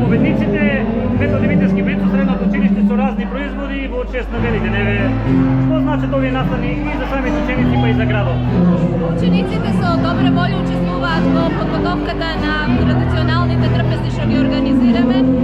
победниците, Метод Димитровски Брицо, средното училиште со разни производи во чест на Великден. Што значат овие настани и за самите ученици, па и за градот? Учениците со добра волја учествуваат во подготовката на традиционалните трпезни што ги организираме.